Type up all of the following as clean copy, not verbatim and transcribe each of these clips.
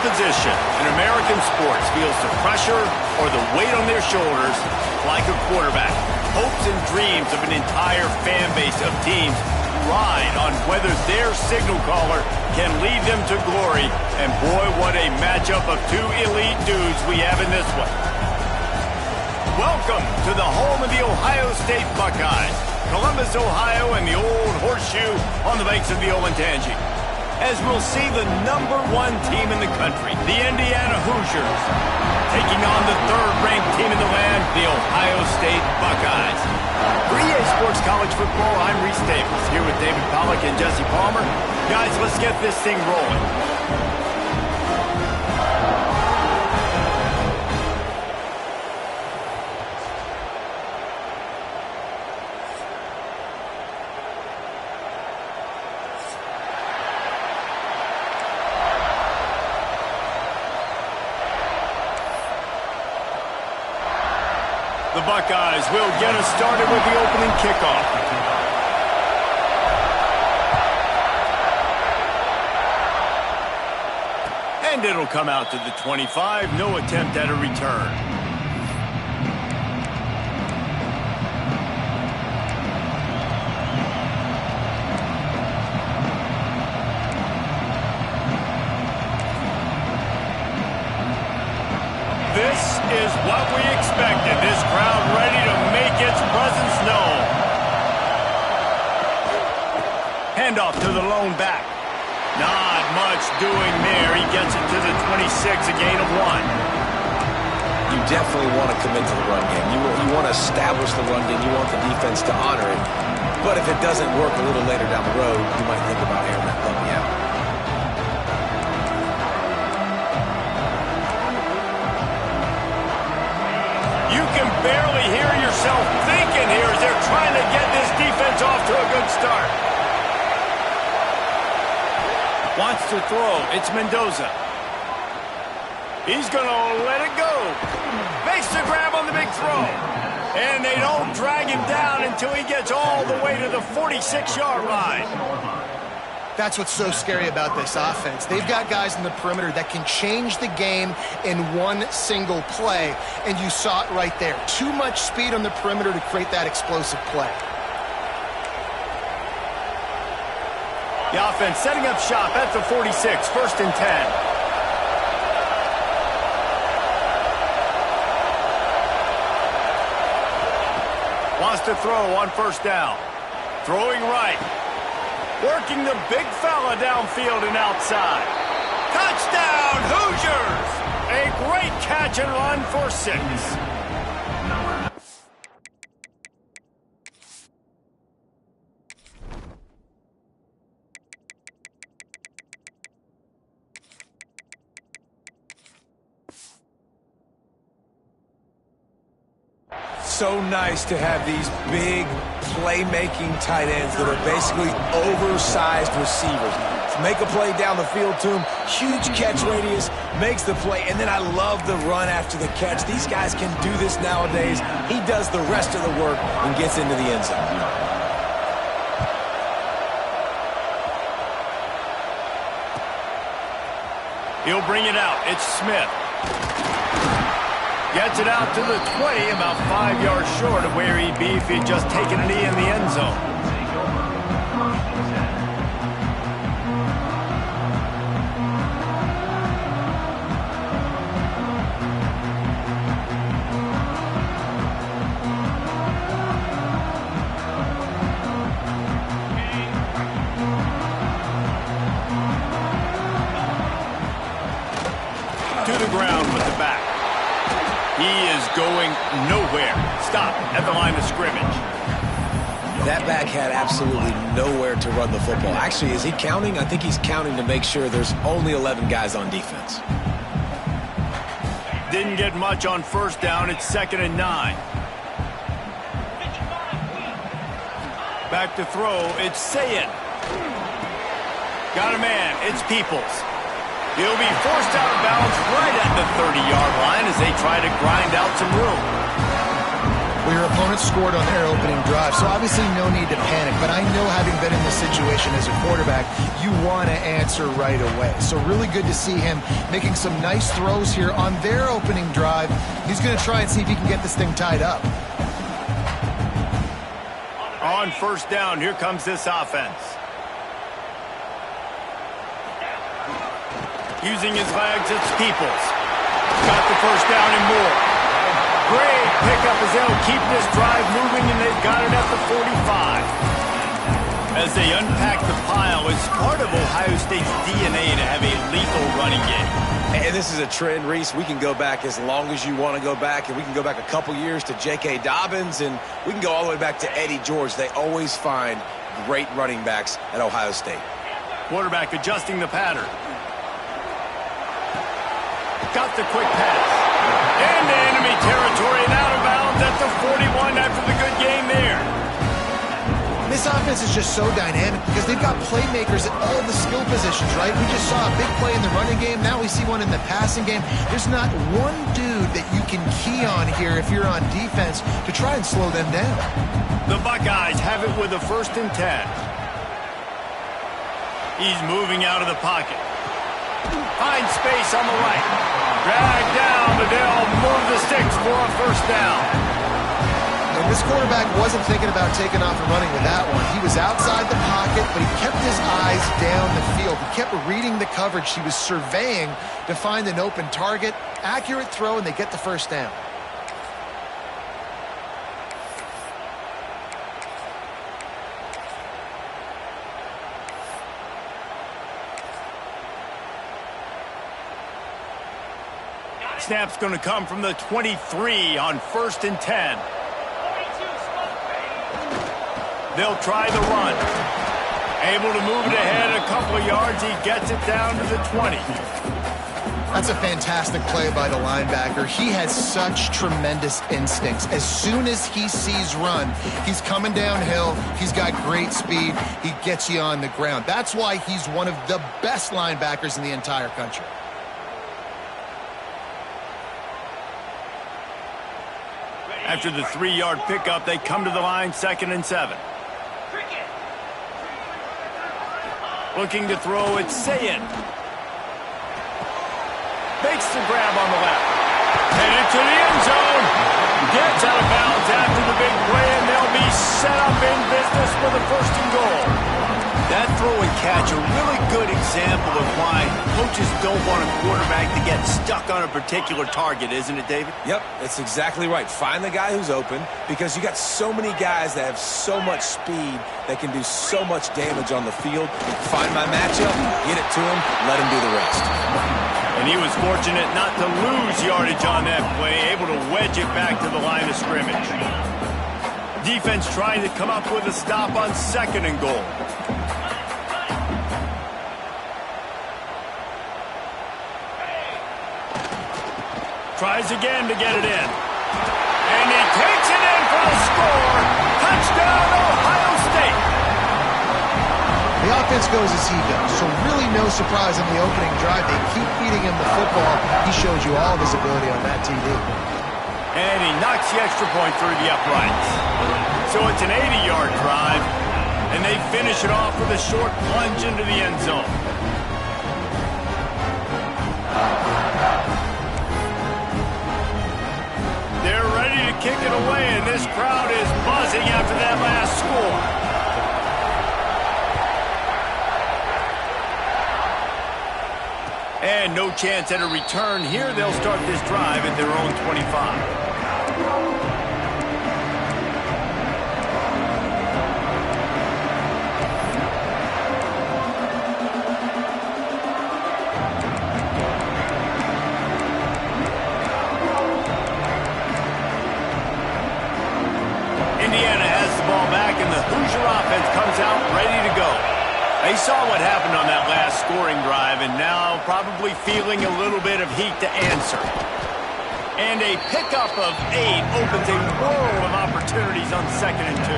position in American sports feels the pressure or the weight on their shoulders like a quarterback. Hopes and dreams of an entire fan base of teams ride on whether their signal caller can lead them to glory. And boy, what a matchup of two elite dudes we have in this one. Welcome to the home of the Ohio State Buckeyes, Columbus, Ohio, and the old horseshoe on the banks of the Olentangy. As we'll see the #1 team in the country, the Indiana Hoosiers, taking on the third-ranked team in the land, the Ohio State Buckeyes. For EA Sports College Football, I'm Reese Davis, here with David Pollack and Jesse Palmer. Guys, let's get this thing rolling. The Buckeyes will get us started with the opening kickoff. And it'll come out to the 25. No attempt at a return. This is what we expected. This crowd ready to make its presence known. Handoff to the lone back. Not much doing there. He gets it to the 26, a gain of 1. You definitely want to commit to the run game. You want to establish the run game. You want the defense to honor it. But if it doesn't work a little later down the road, you might think about airing that puppy out. You can barely hear yourself thinking here as they're trying to get this defense off to a good start. Wants to throw. It's Mendoza. He's going to let it go. Makes the grab on the big throw. And they don't drag him down until he gets all the way to the 46-yard line. That's what's so scary about this offense. They've got guys in the perimeter that can change the game in one single play, and you saw it right there. Too much speed on the perimeter to create that explosive play. The offense setting up shop at the 46, 1st and 10. Wants to throw on 1st down. Throwing right. Working the big fella downfield and outside. Touchdown, Hoosiers! A great catch and run for 6. So nice to have these big playmaking tight ends that are basically oversized receivers. Make a play down the field to him, huge catch radius, makes the play, and then I love the run after the catch. These guys can do this nowadays. He does the rest of the work and gets into the end zone. He'll bring it out. It's Smith. Gets it out to the 20, about 5 yards short of where he'd be if he'd just taken a knee in the end zone. To the ground with the back. He is going nowhere. Stop at the line of scrimmage. That back had absolutely nowhere to run the football. Actually, is he counting? I think he's counting to make sure there's only 11 guys on defense. Didn't get much on 1st down. It's 2nd and 9. Back to throw. It's Sayin. Got a man. It's Peoples. He'll be forced out of bounds right at the 30-yard line as they try to grind out some room. Well, your opponent scored on their opening drive, so obviously no need to panic. But I know, having been in this situation as a quarterback, you want to answer right away. So really good to see him making some nice throws here on their opening drive. He's going to try and see if he can get this thing tied up. On first down, here comes this offense. Using his legs, it's Peoples. Got the first down and more. Great pickup as they'll keep this drive moving, and they've got it at the 45. As they unpack the pile, it's part of Ohio State's DNA to have a lethal running game. And this is a trend, Reese. We can go back as long as you want to go back, and we can go back a couple years to J.K. Dobbins, and we can go all the way back to Eddie George. They always find great running backs at Ohio State. Quarterback adjusting the pattern. Got the quick pass. Into enemy territory and out of bounds at the 41 after the good game there. This offense is just so dynamic because they've got playmakers at all the skill positions, right? We just saw a big play in the running game. Now we see one in the passing game. There's not one dude that you can key on here if you're on defense to try and slow them down. The Buckeyes have it with a 1st and 10. He's moving out of the pocket. Finds space on the right. Drag down, but they'll move the sticks for a 1st down. And this quarterback wasn't thinking about taking off and running with that one. He was outside the pocket, but he kept his eyes down the field. He kept reading the coverage. He was surveying to find an open target. Accurate throw, and they get the 1st down. Snap's going to come from the 23 on 1st and 10. They'll try the run. Able to move it ahead a couple of yards. He gets it down to the 20. That's a fantastic play by the linebacker. He has such tremendous instincts. As soon as he sees run, he's coming downhill. He's got great speed. He gets you on the ground. That's why he's one of the best linebackers in the entire country. After the 3-yard pickup, they come to the line, 2nd and 7. Looking to throw, it's Sayin. Makes the grab on the left. Headed to the end zone. Gets out of bounds after the big play, and they'll be set up in business for the 1st and goal. That throw and catch, a really good example of why coaches don't want a quarterback to get stuck on a particular target, isn't it, David? Yep, it's exactly right. Find the guy who's open, because you got so many guys that have so much speed that can do so much damage on the field. Find my matchup, get it to him, let him do the rest. And he was fortunate not to lose yardage on that play, able to wedge it back to the line of scrimmage. Defense trying to come up with a stop on 2nd and goal. Tries again to get it in. And he takes it in for the score. Touchdown, Ohio State. The offense goes as he goes, so really no surprise on the opening drive. They keep feeding him the football. He showed you all of his ability on that TV. And he knocks the extra point through the uprights. So it's an 80-yard drive, and they finish it off with a short plunge into the end zone. They're ready to kick it away, and this crowd is buzzing after that last score. And no chance at a return here. They'll start this drive at their own 25. Indiana has the ball back, and the Hoosier offense comes out ready to go. They saw what happened on that last scoring drive, and now probably feeling a little bit of heat to answer. And a pickup of 8 opens a world of opportunities on 2nd and 2.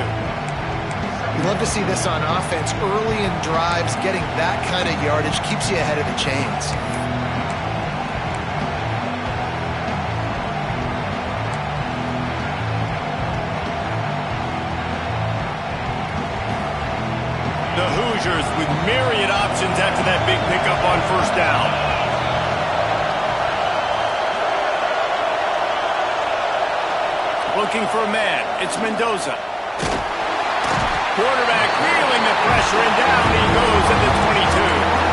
You love to see this on offense. Early in drives, getting that kind of yardage keeps you ahead of the chains. Hoosiers with myriad options after that big pickup on first down. Looking for a man. It's Mendoza. Quarterback feeling the pressure, and down he goes at the 22.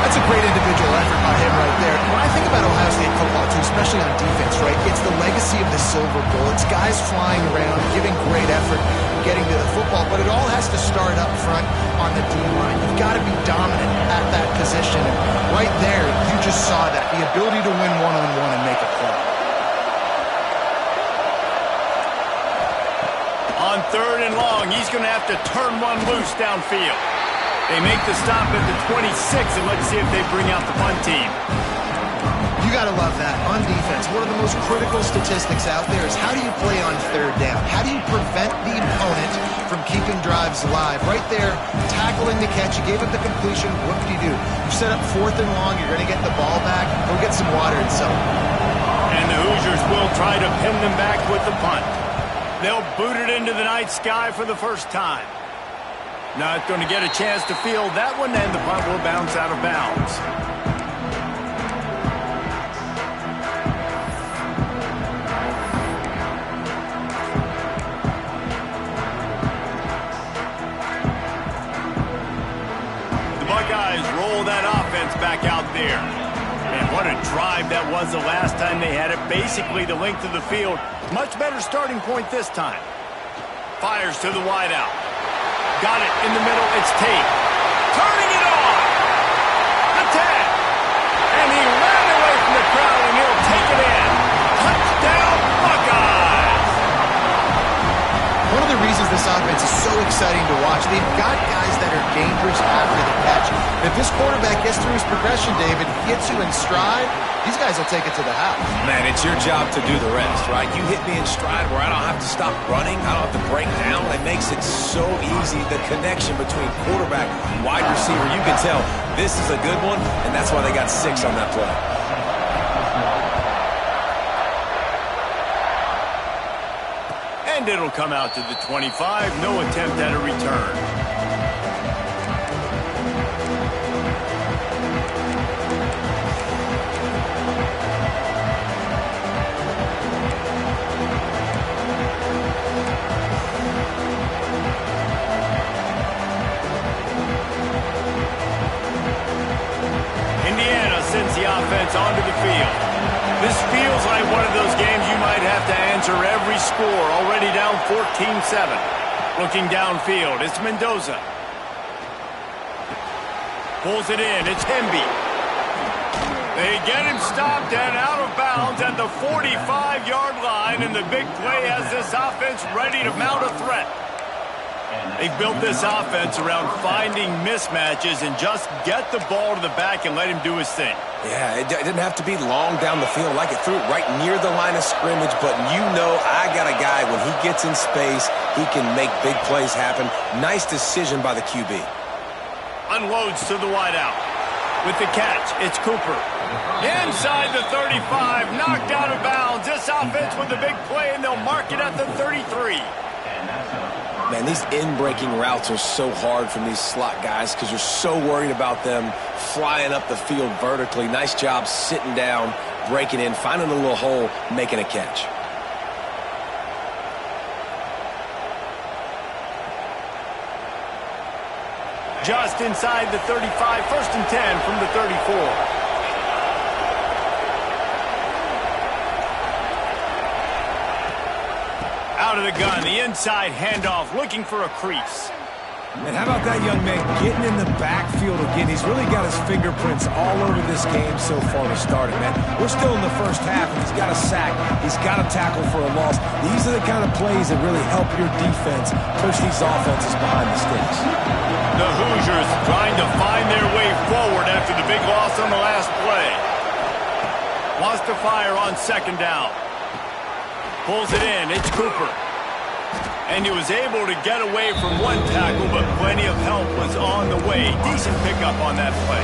That's a great individual effort by him right there. When I think about Ohio State football, too, especially on defense, right, it's the legacy of the silver bullets, guys flying around, giving great effort, getting to the football, but it all has to start up front on the D-line. You've got to be dominant at that position, and right there, you just saw that, the ability to win one-on-one and make a play. On 3rd and long, he's going to have to turn one loose downfield. They make the stop at the 26, and let's see if they bring out the punt team. You got to love that. On defense, one of the most critical statistics out there is how do you play on 3rd down? How do you prevent the opponent from keeping drives alive? Right there, tackling the catch. You gave up the completion. What do? You set up 4th and long. You're going to get the ball back. Go get some water and so. And the Hoosiers will try to pin them back with the punt. They'll boot it into the night sky for the first time. Not going to get a chance to field that one, and the punt will bounce out of bounds. The Buckeyes roll that offense back out there. And what a drive that was the last time they had it. Basically the length of the field. Much better starting point this time. Fires to the wideout. Got it in the middle. It's Tate. Turning it on. The 10. And he ran away from the crowd, and he'll take it in. Touchdown, Buckeyes. One of the reasons this offense is so exciting to watch, they've got guys that are dangerous after the catch. If this quarterback gets through his progression, David, gets you in stride, these guys will take it to the house. Man, it's your job to do the rest, right? You hit me in stride where I don't have to stop running. I don't have to break down. It makes it so easy. The connection between quarterback and wide receiver, you can tell this is a good one, and that's why they got 6 on that play. And it'll come out to the 25. No attempt at a return. Indiana sends the offense onto the field. This feels like one of those games you might have to answer every score. Already down 14-7. Looking downfield, it's Mendoza. Pulls it in, it's Hemby. They get him stopped and out of bounds at the 45-yard line, and the big play has this offense ready to mount a threat. They've built this offense around finding mismatches and just get the ball to the back and let him do his thing. Yeah, it didn't have to be long down the field. Like it threw it right near the line of scrimmage, but you know I got a guy, when he gets in space, he can make big plays happen. Nice decision by the QB. Unloads to the wideout. With the catch, it's Cooper. Inside the 35, knocked out of bounds. This offense with a big play, and they'll mark it at the 33. Man, these in-breaking routes are so hard from these slot guys because you're so worried about them flying up the field vertically. Nice job sitting down, breaking in, finding a little hole, making a catch. Just inside the 35, 1st and 10 from the 34. Out of the gun, the inside handoff, looking for a crease. And how about that young man getting in the backfield again? He's really got his fingerprints all over this game so far to start it, man. We're still in the first half, and he's got a sack. He's got a tackle for a loss. These are the kind of plays that really help your defense push these offenses behind the sticks. The Hoosiers trying to find their way forward after the big loss on the last play. Wants to fire on 2nd down. Pulls it in, it's Cooper. And he was able to get away from one tackle, but plenty of help was on the way. Decent pickup on that play.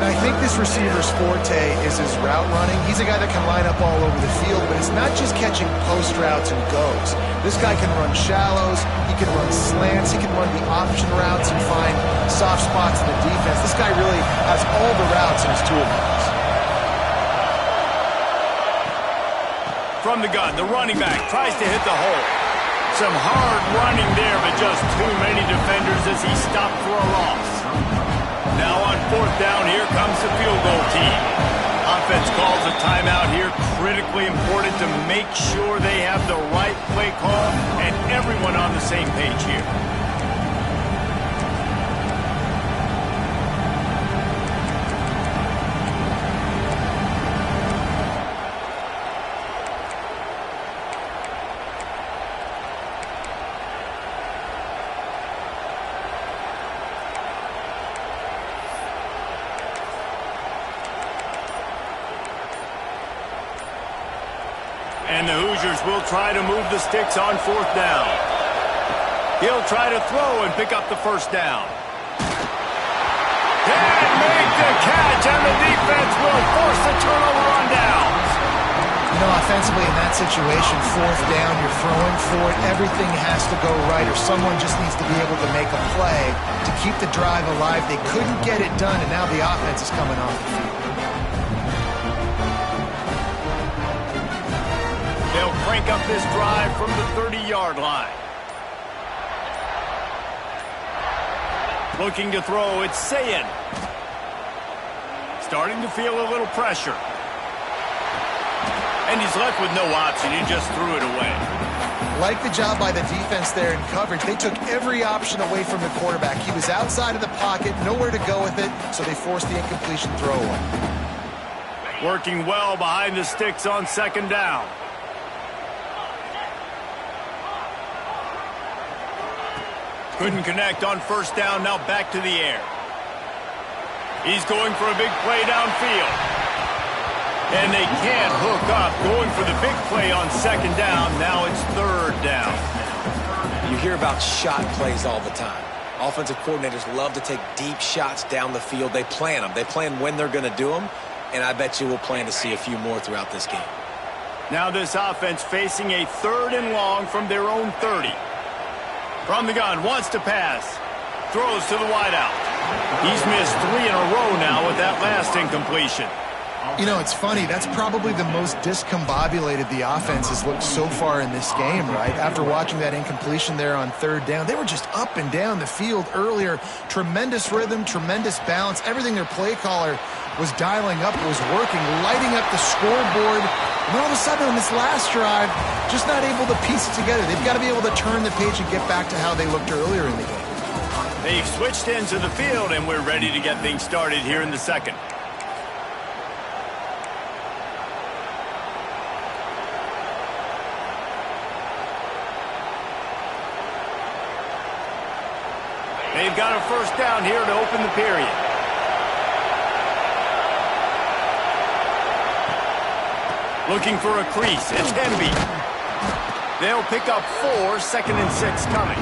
And I think this receiver's forte is his route running. He's a guy that can line up all over the field, but it's not just catching post routes and goes. This guy can run shallows, he can run slants, he can run the option routes and find soft spots in the defense. This guy really has all the routes in his toolbox. From the gun, the running back tries to hit the hole. Some hard running there, but just too many defenders as he stopped for a loss. Now on 4th down, here comes the field goal team. Offense calls a timeout here. Critically important to make sure they have the right play call and everyone on the same page here. And the Hoosiers will try to move the sticks on 4th down. He'll try to throw and pick up the 1st down. And make the catch, and the defense will force a turnover on downs. You know, offensively in that situation, 4th down, you're throwing for it. Everything has to go right, or someone just needs to be able to make a play to keep the drive alive. They couldn't get it done, and now the offense is coming off the field. They'll crank up this drive from the 30-yard line. Looking to throw, it's Sayin. Starting to feel a little pressure. And he's left with no option. He just threw it away. Like the job by the defense there in coverage. They took every option away from the quarterback. He was outside of the pocket, nowhere to go with it, so they forced the incompletion throwaway. Working well behind the sticks on 2nd down. Couldn't connect on 1st down, now back to the air. He's going for a big play downfield. And they can't hook up, going for the big play on 2nd down. Now it's 3rd down. You hear about shot plays all the time. Offensive coordinators love to take deep shots down the field. They plan them. They plan when they're going to do them, and I bet you we'll plan to see a few more throughout this game. Now this offense facing a 3rd and long from their own 30. From the gun, wants to pass. Throws to the wideout. He's missed 3 in a row now with that last incompletion. You know, it's funny. That's probably the most discombobulated the offense has looked so far in this game, right? After watching that incompletion there on 3rd down, they were just up and down the field earlier. Tremendous rhythm, tremendous balance. Everything their play caller was dialing up was working, lighting up the scoreboard. And all of a sudden on this last drive, just not able to piece it together. They've got to be able to turn the page and get back to how they looked earlier in the game. They've switched into the field, and we're ready to get things started here in the 2nd. They've got a 1st down here to open the period. Looking for a crease. It's Hemby. They'll pick up 4, 2nd and 6 coming.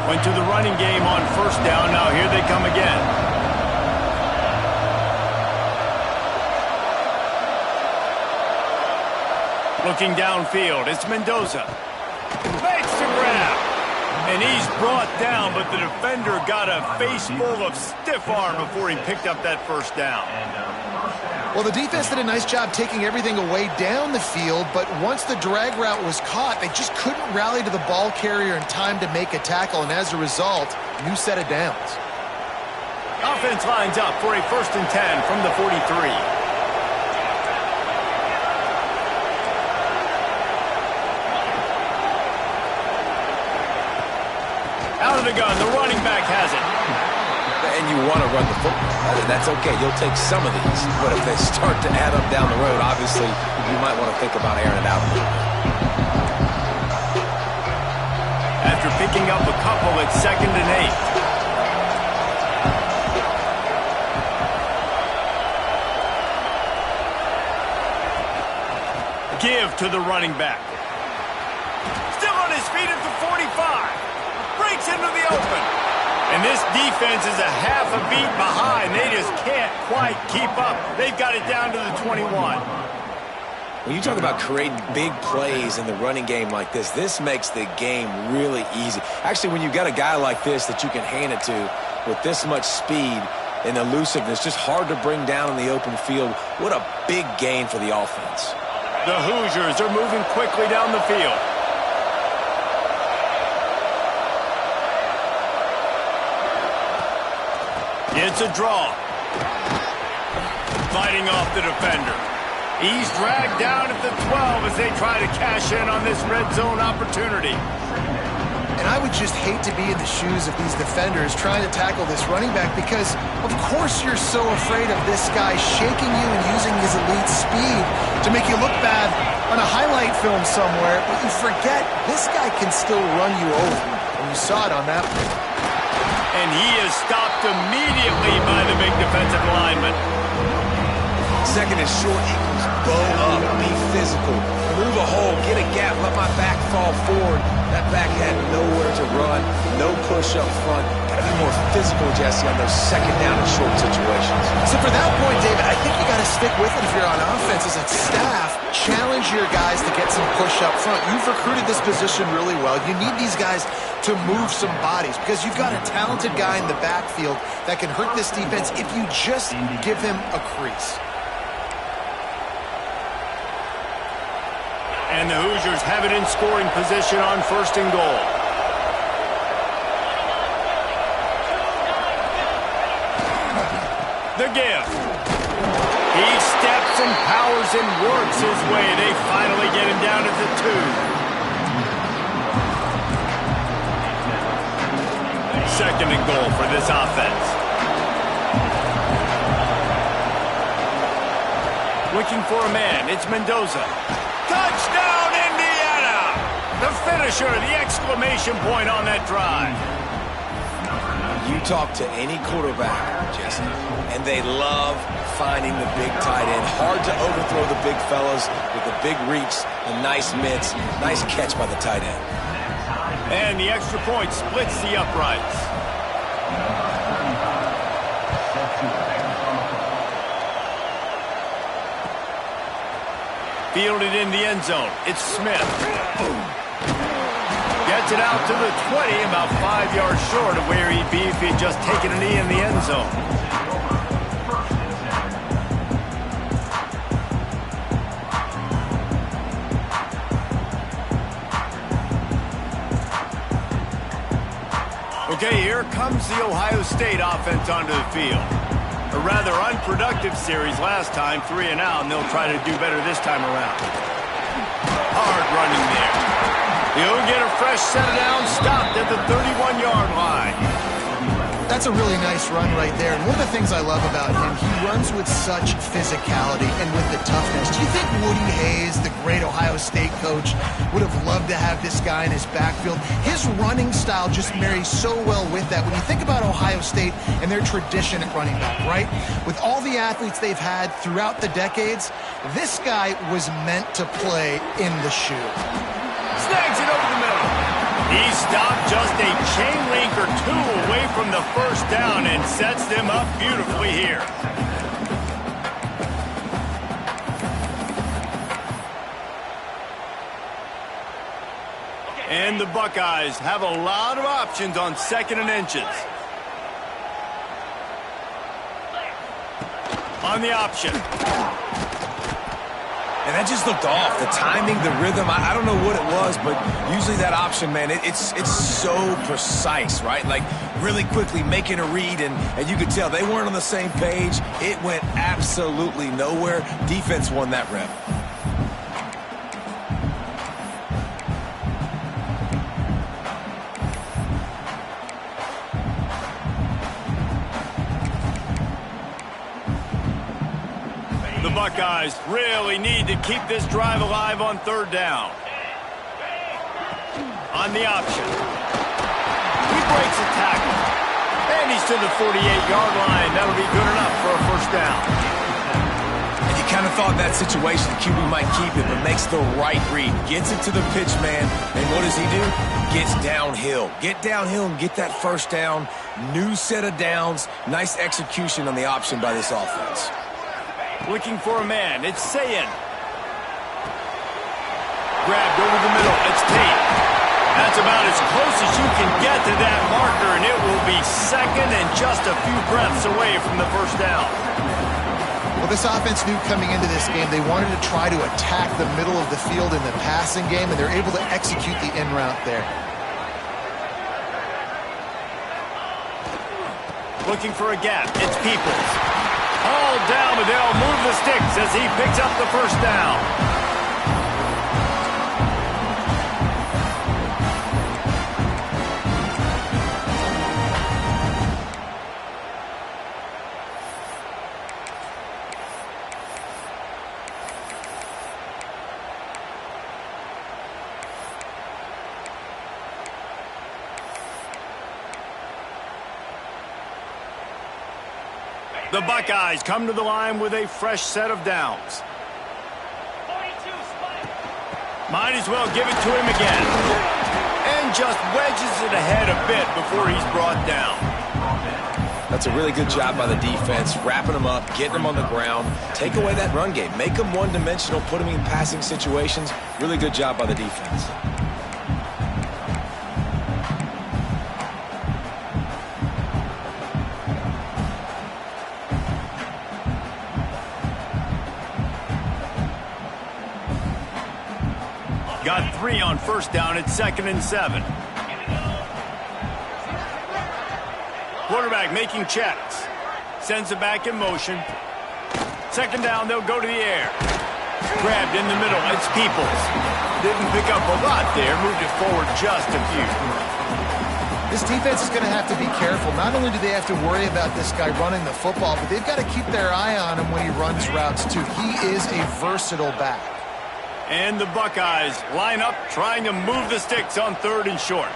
Went to the running game on 1st down. Now here they come again. Looking downfield, it's Mendoza. Makes the grab. And he's brought down, but the defender got a face full of stiff arm before he picked up that 1st down. Well, the defense did a nice job taking everything away down the field, but once the drag route was caught, they just couldn't rally to the ball carrier in time to make a tackle, and as a result, new set of downs. Offense lines up for a 1st and 10 from the 43. Out of the gun, the running back has it. And you want to run the football. That's okay. You'll take some of these. But if they start to add up down the road, obviously, you might want to think about airing it out a little bit. After picking up a couple at 2nd and 8. give to the running back. Still on his feet at the 45. Breaks into the open. And this defense is a half a beat behind. They just can't quite keep up. They've got it down to the 21. When you talk about creating big plays in the running game like this makes the game really easy. Actually, when you've got a guy like this that you can hand it to with this much speed and elusiveness, just hard to bring down in the open field. What a big gain for the offense. The Hoosiers are moving quickly down the field. It's a draw. Fighting off the defender. He's dragged down at the 12 as they try to cash in on this red zone opportunity. And I would just hate to be in the shoes of these defenders trying to tackle this running back because, of course, you're so afraid of this guy shaking you and using his elite speed to make you look bad on a highlight film somewhere. But you forget this guy can still run you over. And you saw it on that one. And he is stopped immediately by the big defensive lineman. Second and short equals bow up, be physical, move a hole, get a gap, let my back fall forward. That back had nowhere to run, no push up front. Got to be more physical, Jesse, on those second down and short situations. So for that point, David, I think you got to stick with it if you're on offense as a staff. Challenge your guys to get some push up front. You've recruited this position really well. You need these guys to move some bodies because you've got a talented guy in the backfield that can hurt this defense if you just give him a crease. And the Hoosiers have it in scoring position on first and goal. The give. He steps and powers and works his way. They finally get him down at the 2. Second and goal for this offense. Looking for a man. It's Mendoza. Touchdown, Indiana! The finisher, the exclamation point on that drive. You talk to any quarterback, Jesse, and they love finding the big tight end. Hard to overthrow the big fellas with a big reach, a nice mitts, nice catch by the tight end. And the extra point splits the uprights. Fielded in the end zone. It's Smith. Gets it out to the 20, about 5 yards short of where he'd be if he'd just taken a knee in the end zone. Okay, here comes the Ohio State offense onto the field. A rather unproductive series last time, 3 and out, and they'll try to do better this time around. Hard running there. He'll get a fresh set down, stopped at the 31-yard line. That's a really nice run right there. And one of the things I love about him, he runs with such physicality and with the toughness. Do you think Woody Hayes, the great Ohio State coach, would have loved to have this guy in his backfield? His running style just marries so well with that. When you think about Ohio State and their tradition at running back, right? With all the athletes they've had throughout the decades, this guy was meant to play in the shoe. Snags it over the middle. He stopped just a chain link or two away from the first down and sets them up beautifully here. And the Buckeyes have a lot of options on second and inches. On the option. And that just looked off. The timing, the rhythm, I don't know what it was, but usually that option, man, it's so precise, right? Like really quickly making a read, and you could tell they weren't on the same page. It went absolutely nowhere. Defense won that rep. The Buckeyes really need to keep this drive alive on third down. On the option. He breaks a tackle. And he's to the 48-yard line. That'll be good enough for a first down. And you Kind of thought that situation the QB might keep it, but makes the right read. Gets it to the pitch man, and what does he do? Gets downhill. Get downhill and get that first down. New set of downs. Nice execution on the option by this offense. Looking for a man. It's Sayin. Grabbed over the middle. It's Tate. That's about as close as you can get to that marker, and it will be second and just a few breaths away from the first down. Well, this offense knew coming into this game they wanted to try to attack the middle of the field in the passing game, and they're able to execute the in route there. Looking for a gap. It's Peoples. All down, but they'll move the sticks as he picks up the first down. The Buckeyes come to the line with a fresh set of downs. Might as well give it to him again. And just wedges it ahead a bit before he's brought down. That's a really good job by the defense, wrapping them up, getting them on the ground. Take away that run game. Make them one-dimensional, put them in passing situations. Really good job by the defense. Got 3 on first down at 2nd and 7. Quarterback making checks. Sends it back in motion. 2nd down, they'll go to the air. Grabbed in the middle, it's Peoples. Didn't pick up a lot there, moved it forward just a few. This defense is going to have to be careful. Not only do they have to worry about this guy running the football, but they've got to keep their eye on him when he runs routes too. He is a versatile back. And the Buckeyes line up, trying to move the sticks on 3rd and short.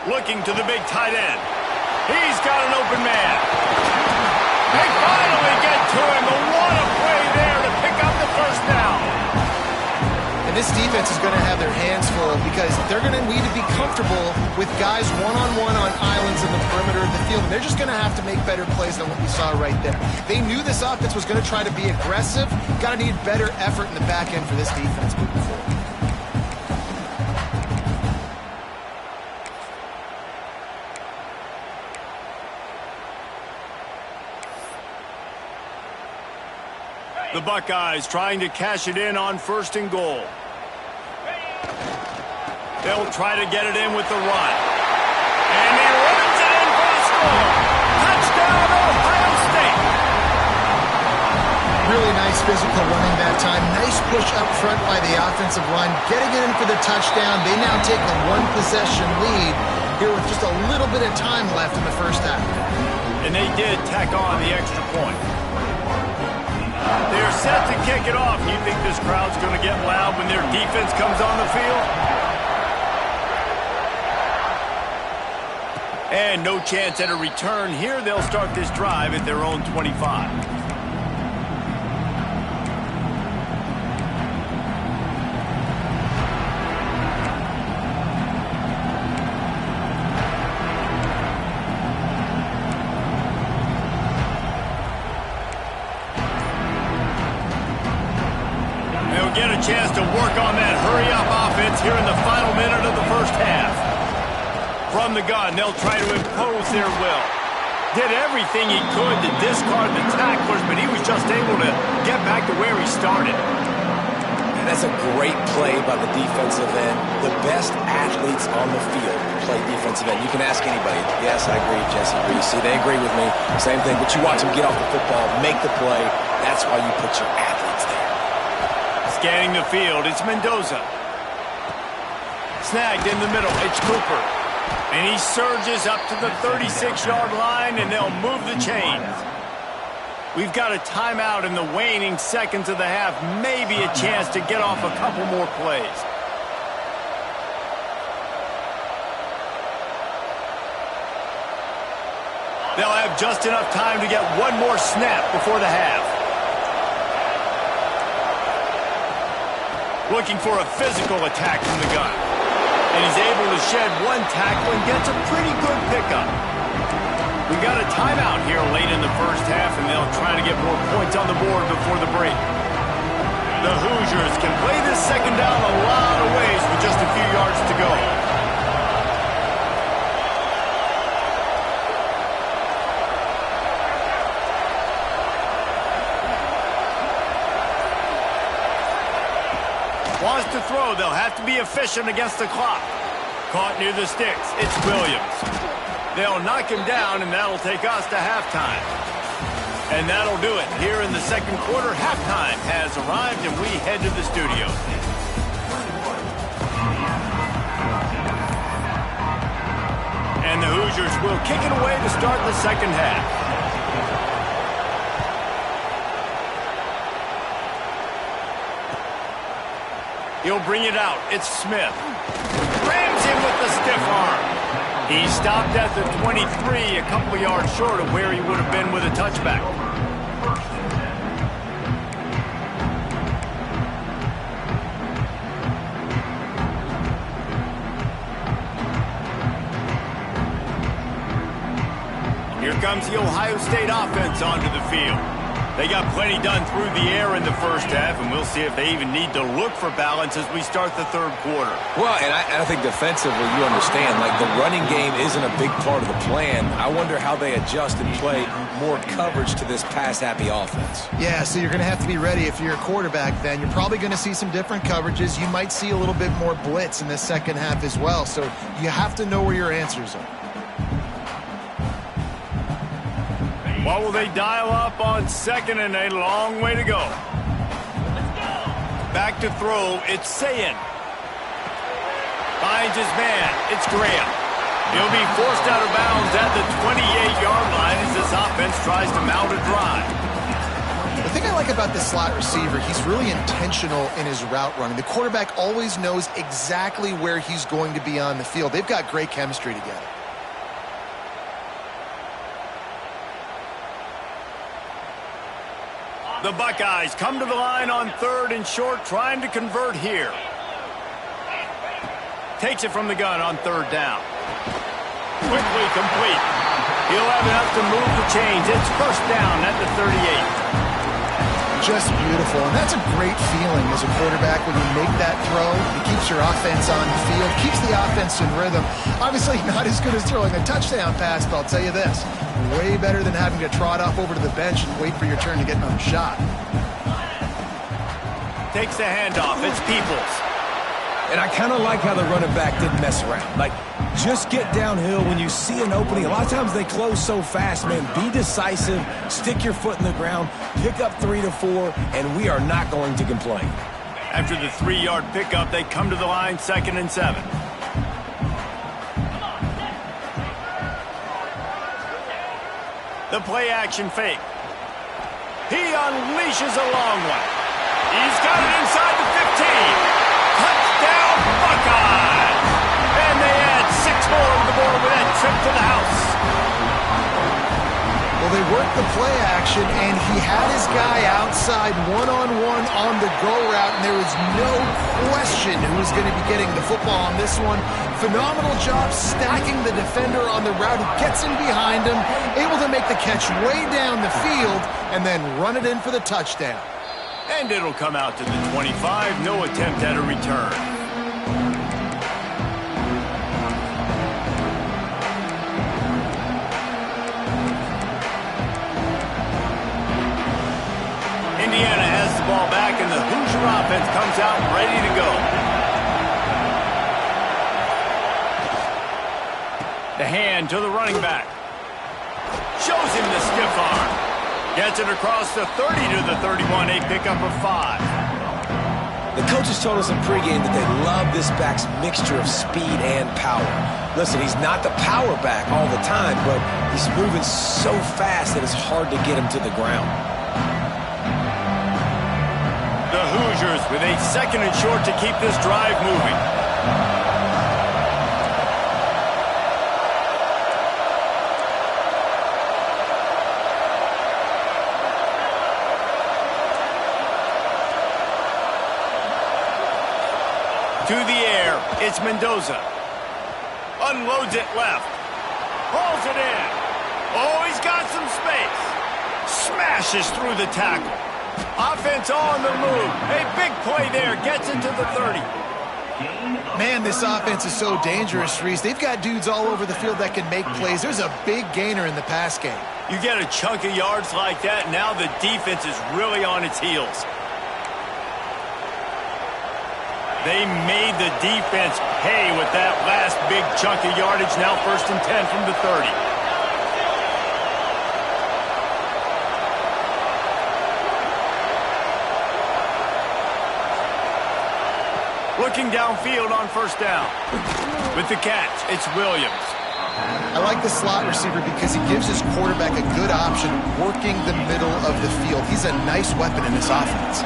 Looking to the big tight end. He's got an open man. They finally get to him. But what a play there to pick up the first down. And this defense is going to have their hands full because they're going to need to be comfortable with guys one-on-one on islands in the perimeter of the field. And they're just going to have to make better plays than what we saw right there. They knew this offense was going to try to be aggressive. Got to need better effort in the back end for this defense moving forward. The Buckeyes trying to cash it in on 1st and goal. They'll try to get it in with the run. And he runs it in for a score. Touchdown, Ohio State. Really nice physical running that time. Nice push up front by the offensive line. Getting it in for the touchdown. They now take a 1-possession lead here with just a little bit of time left in the first half. And they did tack on the extra point. They're set to kick it off. You think this crowd's going to get loud when their defense comes on the field? And no chance at a return here. They'll start this drive at their own 25. Get a chance to work on that hurry-up offense here in the final minute of the first half. From the gun, they'll try to impose their will. Did everything he could to discard the tacklers, but he was just able to get back to where he started. And that's a great play by the defensive end. The best athletes on the field play defensive end. You can ask anybody. Yes, I agree, Jesse agrees. See, they agree with me. Same thing, but you watch them get off the football, make the play. That's why you put your athletes there. Scanning the field, it's Mendoza. Snagged in the middle, it's Cooper. And he surges up to the 36-yard line, and they'll move the chains. We've got a timeout in the waning seconds of the half. Maybe a chance to get off a couple more plays. They'll have just enough time to get one more snap before the half. Looking for a physical attack from the gun. And he's able to shed one tackle and gets a pretty good pickup. We got a timeout here late in the first half, and they'll try to get more points on the board before the break. The Hoosiers can play this second down a lot of ways with just a few yards to go. Wants to throw. They'll have to be efficient against the clock. Caught near the sticks. It's Williams. They'll knock him down, and that'll take us to halftime. And that'll do it. Here in the second quarter, halftime has arrived, and we head to the studio. And the Hoosiers will kick it away to start the second half. He'll bring it out. It's Smith. Rams him with the stiff arm. He stopped at the 23, a couple of yards short of where he would have been with a touchback. Here comes the Ohio State offense onto the field. They got plenty done through the air in the first half, and we'll see if they even need to look for balance as we start the third quarter. Well, and I think defensively, you understand, like the running game isn't a big part of the plan. I wonder how they adjust and play more coverage to this pass-happy offense. Yeah, so you're going to have to be ready if you're a quarterback then. You're probably going to see some different coverages. You might see a little bit more blitz in the second half as well, so you have to know where your answers are. What will they dial up on second and a long way to go? Back to throw, it's Sayin. Finds his man, it's Graham. He'll be forced out of bounds at the 28-yard line as this offense tries to mount a drive. The thing I like about this slot receiver, he's really intentional in his route running. The quarterback always knows exactly where he's going to be on the field. They've got great chemistry together. The Buckeyes come to the line on third and short, trying to convert here. Takes it from the gun on third down. Quickly complete. He'll have enough to move the chains. It's first down at the 38. Just beautiful, and that's a great feeling as a quarterback when you make that throw. It keeps your offense on the field, keeps the offense in rhythm. Obviously not as good as throwing a touchdown pass, but I'll tell you this, way better than having to trot off over to the bench and wait for your turn to get another shot. Takes the handoff, it's Peoples. And I kind of like how the running back didn't mess around. Like, just get downhill when you see an opening. A lot of times they close so fast, man. Be decisive, stick your foot in the ground, pick up 3 to 4, and we are not going to complain. After the 3-yard pickup, they come to the line, 2nd and 7. The play action fake. He unleashes a long one. He's got it inside the 15. Touchdown, Buckeyes! And they add 6 more to the board with that trip to the house. Well, they worked the play action, and he had his guy outside one-on-one on the go route, and there was no question who was going to be getting the football on this one. Phenomenal job stacking the defender on the route. He gets in behind him, able to make the catch way down the field, and then run it in for the touchdown. And it'll come out to the 25. No attempt at a return. Indiana has the ball back, and the Hoosier offense comes out ready to go. The hand to the running back. Shows him the stiff arm. Gets it across the 30 to the 31, a pickup of 5. The coaches told us in pregame that they love this back's mixture of speed and power. Listen, he's not the power back all the time, but he's moving so fast that it's hard to get him to the ground. The Hoosiers with a 2nd and short to keep this drive moving. To the air, it's Mendoza. Unloads it left. Hauls it in. Oh, he's got some space. Smashes through the tackle. Offense on the move. A big play there. Gets it to the 30. Man, this offense is so dangerous, Reese. They've got dudes all over the field that can make plays. There's a big gainer in the pass game. You get a chunk of yards like that, now the defense is really on its heels. They made the defense pay with that last big chunk of yardage. Now 1st and 10 from the 30. Looking downfield on 1st down. With the catch, it's Williams. I like the slot receiver because he gives his quarterback a good option working the middle of the field. He's a nice weapon in this offense.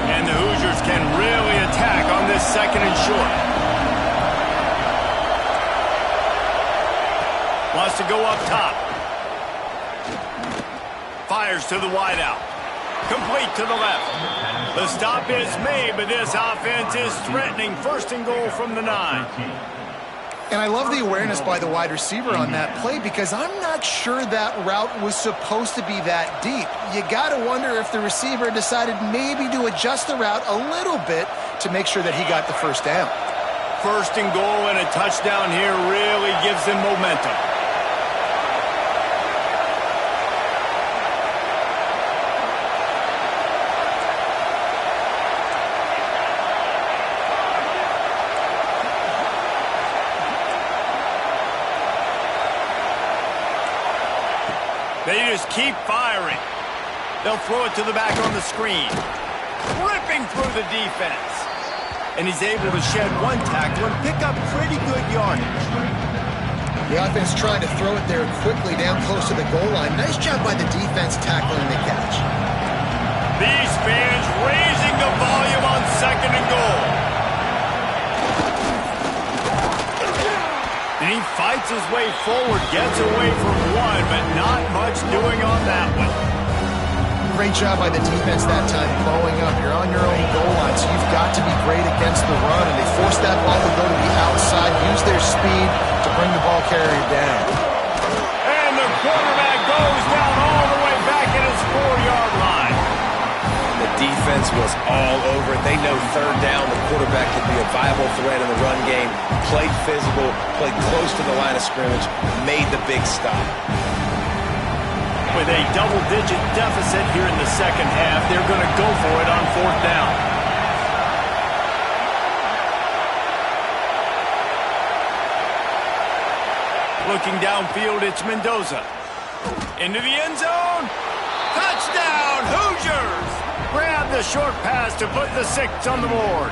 And the Hoosiers can really attack on this 2nd and short. Wants to go up top. Fires to the wideout. Complete to the left. The stop is made, but this offense is threatening 1st and goal from the 9. And I love the awareness by the wide receiver on that play because I'm not sure that route was supposed to be that deep. You got to wonder if the receiver decided maybe to adjust the route a little bit to make sure that he got the 1st down. 1st and goal and a touchdown here really gives them momentum. They just keep firing. They'll throw it to the back on the screen. Ripping through the defense. And he's able to shed one tackle and pick up pretty good yardage. The offense trying to throw it there quickly down close to the goal line. Nice job by the defense tackling the catch. These fans raising the volume on 2nd and goal. And he fights his way forward, gets away from one, but not much doing on that one. Great job by the defense that time, blowing up. You're on your own goal line, so you've got to be great against the run, and they force that ball to go to the outside, use their speed to bring the ball carrier down. And the quarterback goes down all the way back at his 4-yard line. The defense was all over it. They know 3rd down, the quarterback could be a viable threat in the run game. Played physical, played close to the line of scrimmage, made the big stop. With a double-digit deficit here in the 2nd half, they're going to go for it on 4th down. Looking downfield, it's Mendoza. Into the end zone. Touchdown, Hoosiers! Grab the short pass to put the 6 on the board.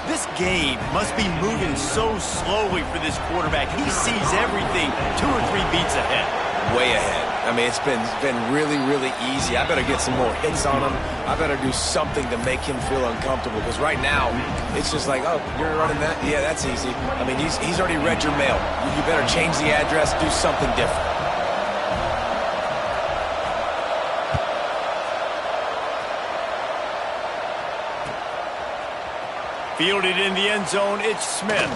This game must be moving so slowly for this quarterback. He sees everything 2 or 3 beats ahead. Way ahead. I mean, it's been really, really easy. I better get some more hits on him. I better do something to make him feel uncomfortable because right now, it's just like, oh, you're running that? Yeah, that's easy. I mean, he's already read your mail. You better change the address, do something different. Fielded in the end zone, it's Smith.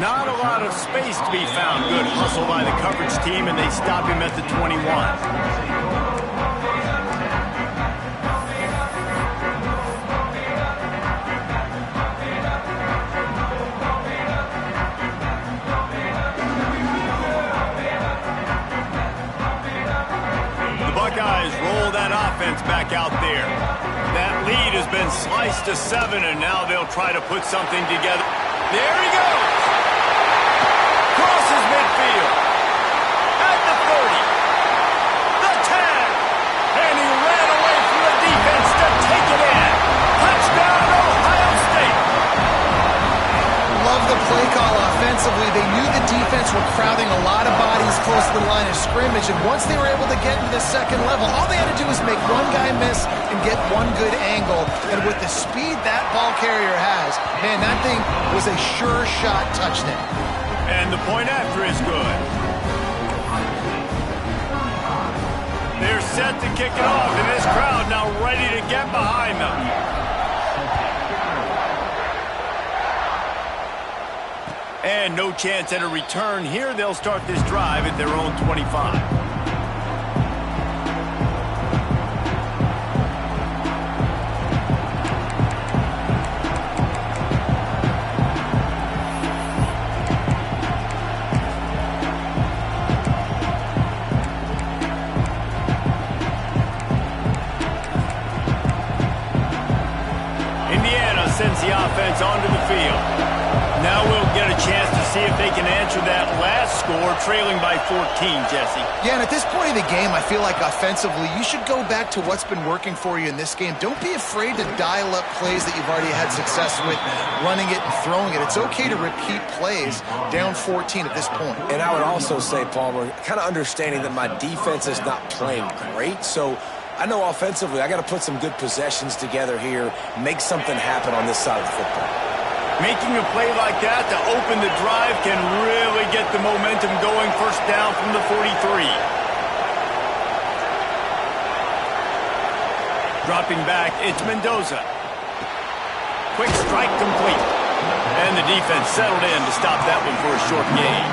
Not a lot of space to be found. Good hustle by the coverage team, and they stop him at the 21. The Buckeyes roll that offense back out there. That lead has been sliced to 7, and now they'll try to put something together. There he goes! Crosses midfield. At the 30. The 10. And he ran away from the defense to take it in. Touchdown, Ohio State. Love the play call offensively. They knew the defense were crowding a lot of bodies close to the line of scrimmage, and once they were able to get into the 2nd level, all they had to do was make one guy miss and get one good angle. And with the speed that ball carrier has, man, that thing was a sure shot touchdown. And the point after is good. They're set to kick it off, and this crowd now ready to get behind them. And no chance at a return here. They'll start this drive at their own 25. Sends the offense onto the field. Now we'll get a chance to see if they can answer that last score, trailing by 14, Jesse. Yeah, and at this point of the game, I feel like offensively, you should go back to what's been working for you in this game. Don't be afraid to dial up plays that you've already had success with, running it and throwing it. It's okay to repeat plays down 14 at this point. And I would also say, Palmer, kind of understanding that my defense is not playing great, so I know offensively I got to put some good possessions together here, make something happen on this side of the football. Making a play like that to open the drive can really get the momentum going. First down from the 43. Dropping back, it's Mendoza. Quick strike complete. And the defense settled in to stop that one for a short gain.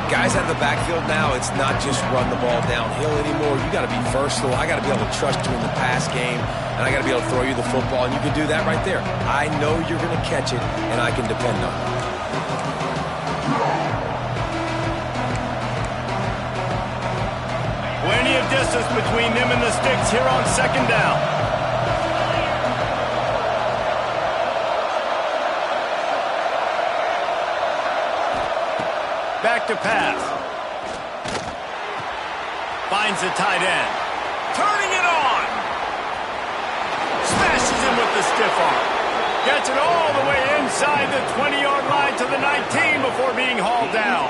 Guys out of the backfield now, it's not just run the ball downhill anymore. You got to be versatile. I got to be able to trust you in the pass game, and I got to be able to throw you the football, and you can do that right there. I know you're going to catch it, and I can depend on it. Plenty of distance between them and the sticks here on second down. Back to pass. Finds the tight end. Turning it on. Smashes him with the stiff arm. Gets it all the way inside the 20-yard line to the 19 before being hauled down.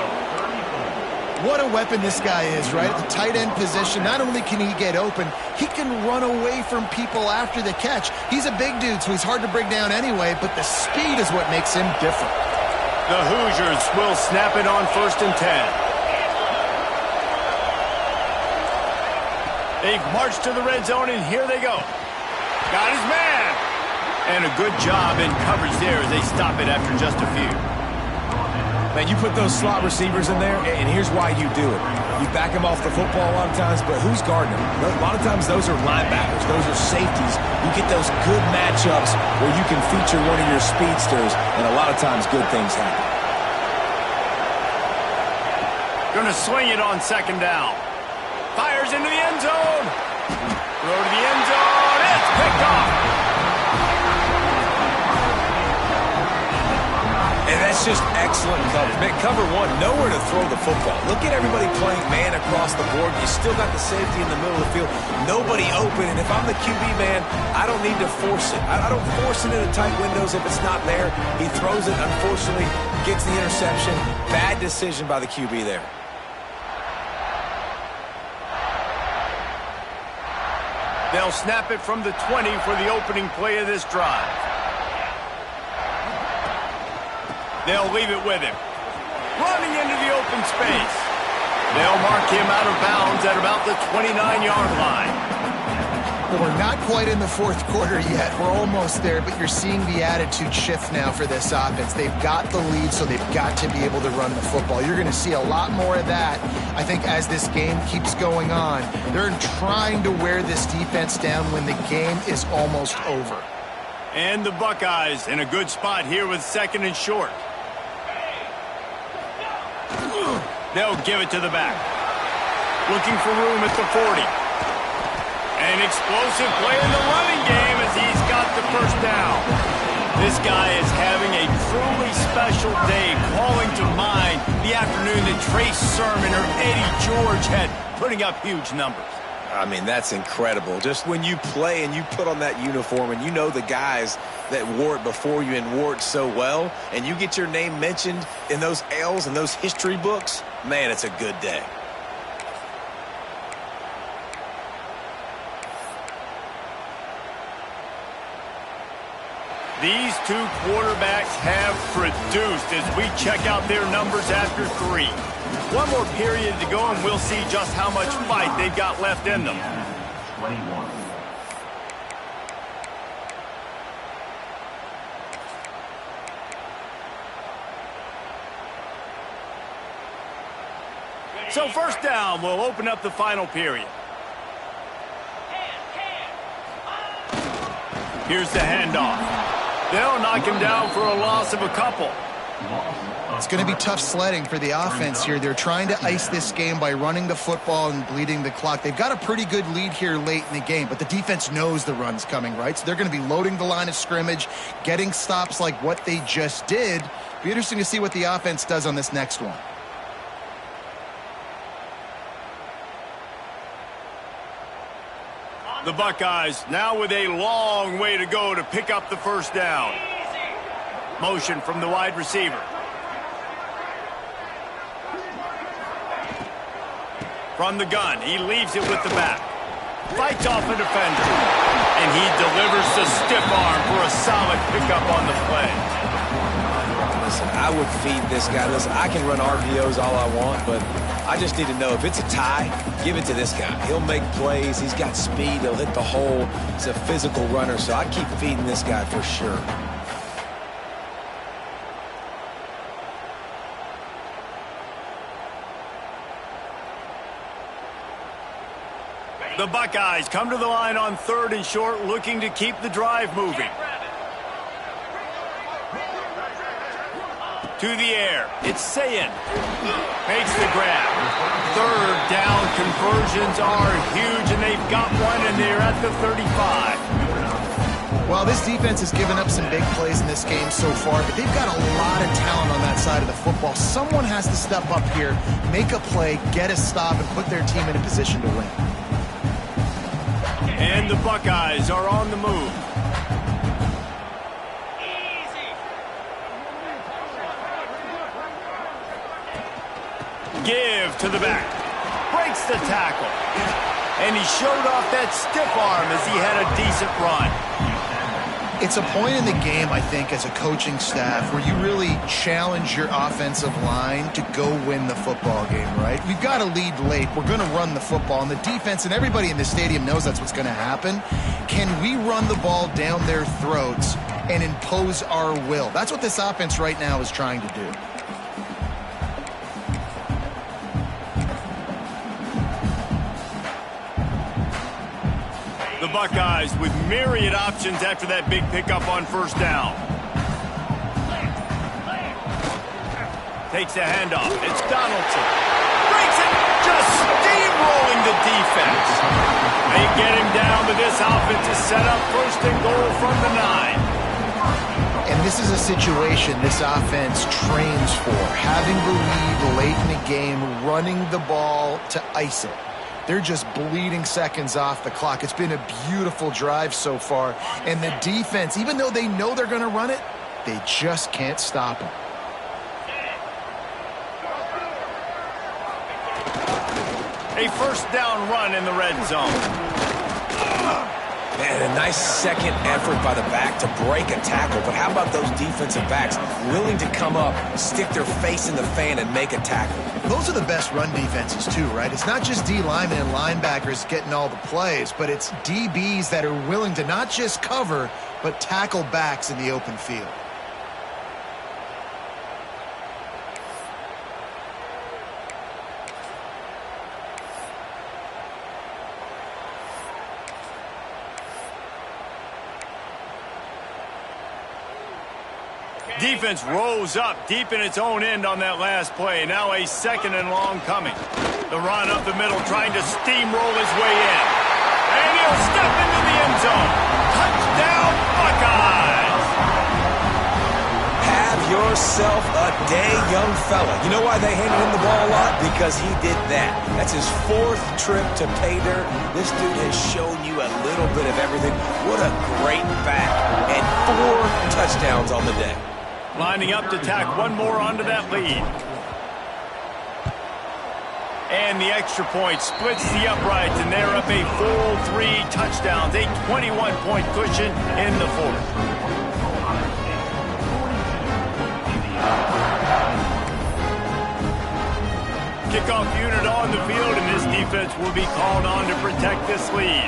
What a weapon this guy is, right? At the tight end position, not only can he get open, he can run away from people after the catch. He's a big dude, so he's hard to bring down anyway, but the speed is what makes him different. The Hoosiers will snap it on 1st and 10. They've marched to the red zone, and here they go. Got his man. And a good job in coverage there as they stop it after just a few. Man, you put those slot receivers in there, and here's why you do it. You back them off the football a lot of times, but who's guarding them? A lot of times those are linebackers. Those are safeties. You get those good matchups where you can feature one of your speedsters, and a lot of times good things happen. Going to swing it on second down. Fires into the end zone. Throw to the end zone. It's picked off. And that's just excellent coverage. Man, cover one, nowhere to throw the football. Look at everybody playing man across the board. You still got the safety in the middle of the field. Nobody open. And if I'm the QB, man, I don't need to force it. I don't force it into tight windows if it's not there. He throws it, unfortunately, gets the interception. Bad decision by the QB there. They'll snap it from the 20 for the opening play of this drive. They'll leave it with him. Running into the open space. They'll mark him out of bounds at about the 29-yard line. Well, we're not quite in the fourth quarter yet. We're almost there, but you're seeing the attitude shift now for this offense. They've got the lead, so they've got to be able to run the football. You're going to see a lot more of that, I think, as this game keeps going on. They're trying to wear this defense down when the game is almost over. And the Buckeyes in a good spot here with second and short. They'll give it to the back. Looking for room at the 40. An explosive play in the running game as he's got the first down. This guy is having a truly special day, calling to mind the afternoon that Trace Sermon or Eddie George had, putting up huge numbers. I mean, that's incredible. Just when you play and you put on that uniform and you know the guys that wore it before you and wore it so well, and you get your name mentioned in those L's and those history books, man, it's a good day. These two quarterbacks have produced as we check out their numbers after 3. One more period to go, and we'll see just how much fight they've got left in them. 21. So first down will open up the final period. Here's the handoff. They'll knock him down for a loss of a couple. It's going to be tough sledding for the offense here. They're trying to ice this game by running the football and bleeding the clock. They've got a pretty good lead here late in the game, but the defense knows the run's coming, right? So they're going to be loading the line of scrimmage, getting stops like what they just did. Be interesting to see what the offense does on this next one. The Buckeyes now with a long way to go to pick up the first down. Motion from the wide receiver. From the gun, he leaves it with the back. Fights off a defender. And he delivers the stiff arm for a solid pickup on the play. Listen, I would feed this guy. Listen, I can run RPOs all I want, but I just need to know if it's a tie, give it to this guy. He'll make plays. He's got speed. He'll hit the hole. He's a physical runner, so I keep feeding this guy for sure. The Buckeyes come to the line on 3rd and short, looking to keep the drive moving. To the air, it's Sayin. Makes the grab. 3rd down conversions are huge, and they've got one, and they're at the 35. Well, this defense has given up some big plays in this game so far, but they've got a lot of talent on that side of the football. Someone has to step up here, make a play, get a stop, and put their team in a position to win. And the Buckeyes are on the move. Give to the back. Breaks the tackle. And he showed off that stiff arm as he had a decent run. It's a point in the game, I think, as a coaching staff where you really challenge your offensive line to go win the football game, right? We've got to lead late. We're going to run the football. And the defense and everybody in the stadium knows that's what's going to happen. Can we run the ball down their throats and impose our will? That's what this offense right now is trying to do. The Buckeyes with myriad options after that big pickup on first down. Takes a handoff. It's Donaldson. Breaks it. Just steamrolling the defense. They get him down, but this offense is set up 1st and goal from the 9. And this is a situation this offense trains for. Having the lead late in the game, running the ball to ice it. They're just bleeding seconds off the clock. It's been a beautiful drive so far. And the defense, even though they know they're going to run it, they just can't stop them. A first down run in the red zone. Man, a nice second effort by the back to break a tackle. But how about those defensive backs willing to come up, stick their face in the fan, and make a tackle? Those are the best run defenses too, right? It's not just D linemen and linebackers getting all the plays, but it's DBs that are willing to not just cover, but tackle backs in the open field. Defense rose up deep in its own end on that last play. Now a 2nd and long coming. The run up the middle, trying to steamroll his way in. And he'll step into the end zone. Touchdown, Buckeyes! Have yourself a day, young fella. You know why they handed him the ball a lot? Because he did that. That's his 4th trip to pay dirt. This dude has shown you a little bit of everything. What a great back. And 4 touchdowns on the day. Lining up to tack one more onto that lead. And the extra point splits the uprights, and they're up a full 3 touchdowns, a 21-point cushion in the 4th. Kickoff unit on the field, and this defense will be called on to protect this lead.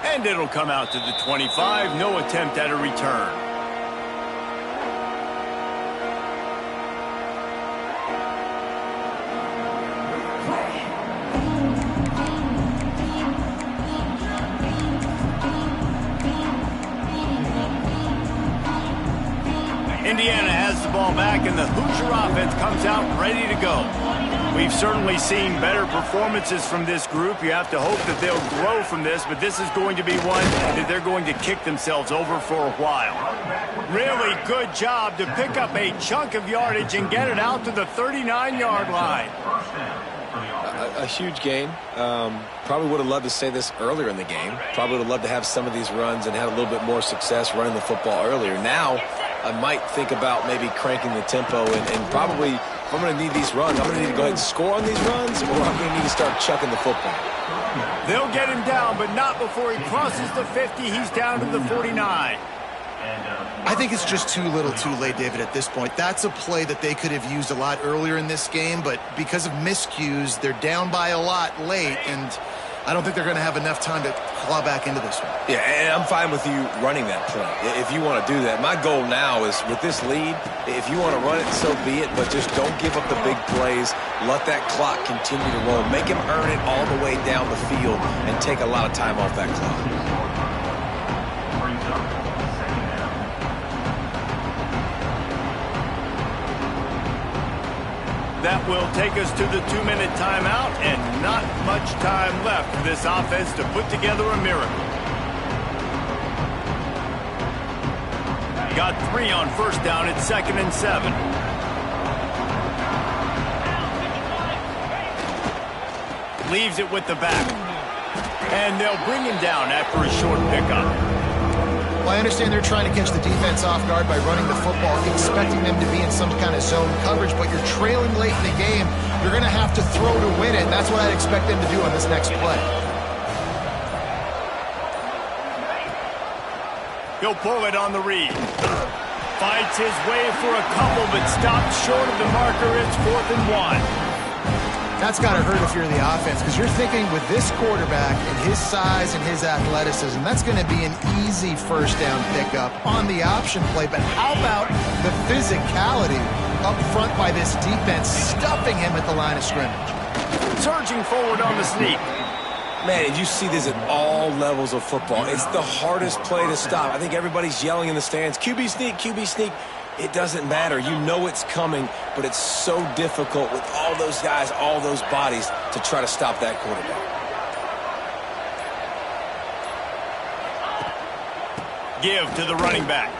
And it'll come out to the 25. No attempt at a return. Indiana has the ball back, and the Hoosier offense comes out ready to go. We've certainly seen better performances from this group. You have to hope that they'll grow from this, but this is going to be one that they're going to kick themselves over for a while. Really good job to pick up a chunk of yardage and get it out to the 39-yard line. A huge gain. Probably would have loved to say this earlier in the game. Probably would have loved to have some of these runs and had a little bit more success running the football earlier. Now, I might think about maybe cranking the tempo and probably, if I'm going to need these runs, I'm going to need to go ahead and score on these runs, or I'm going to need to start chucking the football. They'll get him down, but not before he crosses the 50. He's down to the 49. I think it's just too little too late, David, at this point. That's a play that they could have used a lot earlier in this game, but because of miscues, they're down by a lot late, and I don't think they're going to have enough time to claw back into this one. Yeah, and I'm fine with you running that play if you want to do that. My goal now is, with this lead, if you want to run it, so be it, but just don't give up the big plays. Let that clock continue to roll. Make him earn it all the way down the field and take a lot of time off that clock. That will take us to the 2-minute timeout, and not much time left for this offense to put together a miracle. Got 3 on first down at 2nd and 7. Leaves it with the back. And they'll bring him down after a short pickup. Well, I understand they're trying to catch the defense off guard by running the football, expecting them to be in some kind of zone coverage, but you're trailing late in the game. You're going to have to throw to win it, and that's what I'd expect them to do on this next play. He'll pull it on the read. Fights his way for a couple, but stopped short of the marker. It's 4th and 1. That's got to hurt if you're the offense, because you're thinking with this quarterback and his size and his athleticism, that's going to be an easy first down pickup on the option play. But how about the physicality up front by this defense, stuffing him at the line of scrimmage? Surging forward on the sneak. Man, and you see this at all levels of football. It's the hardest play to stop. I think everybody's yelling in the stands, QB sneak, QB sneak. It doesn't matter. You know it's coming, but it's so difficult with all those guys, all those bodies, to try to stop that quarterback. Give to the running back.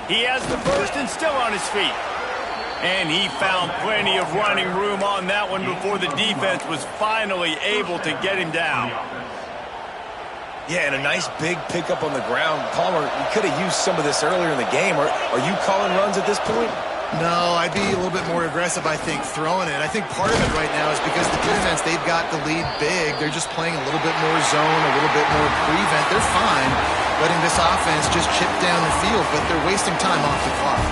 He has the first and still on his feet. And he found plenty of running room on that one before the defense was finally able to get him down. Yeah, and a nice big pickup on the ground. Palmer, you could have used some of this earlier in the game. Are you calling runs at this point? No, I'd be a little bit more aggressive, I think, throwing it. I think part of it right now is because the defense, they've got the lead big. They're just playing a little bit more zone, a little bit more prevent. They're fine letting this offense just chip down the field, but they're wasting time off the clock.